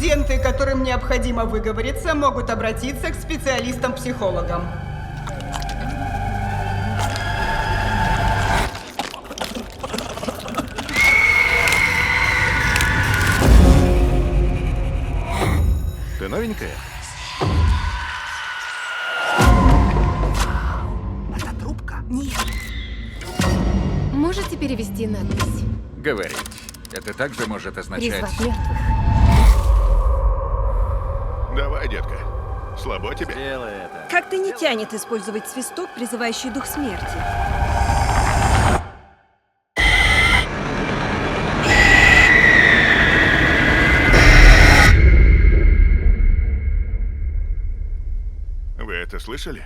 Студенты, которым необходимо выговориться, могут обратиться к специалистам-психологам. Ты новенькая? Это трубка? Нет. Можете перевести надпись? Говорить. Это также может означать... Призвать мертвых. Давай, детка. Слабо тебе? Делай это. Как-то не тянет использовать свисток, призывающий дух смерти. Вы это слышали?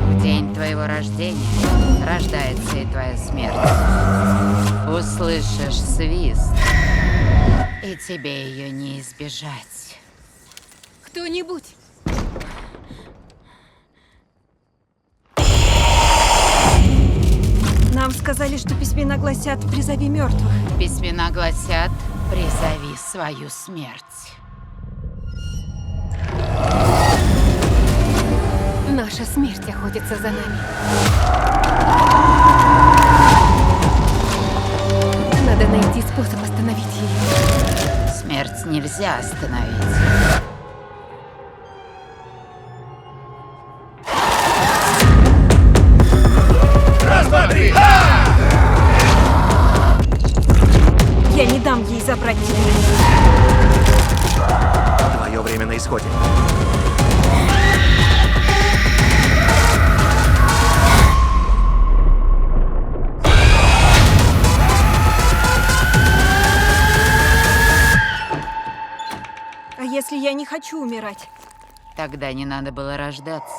В день твоего рождения рождается и твоя смерть. Услышишь свист, и тебе ее не избежать. Кто-нибудь? Нам сказали, что письмена гласят «призови мертвых». Письмена гласят: призови свою смерть. Наша смерть охотится за нами. Надо найти способ остановить ее. Смерть нельзя остановить. Раз, два, три! Я не дам ей забрать тебя. Твое время на исходе. А если я не хочу умирать? Тогда не надо было рождаться.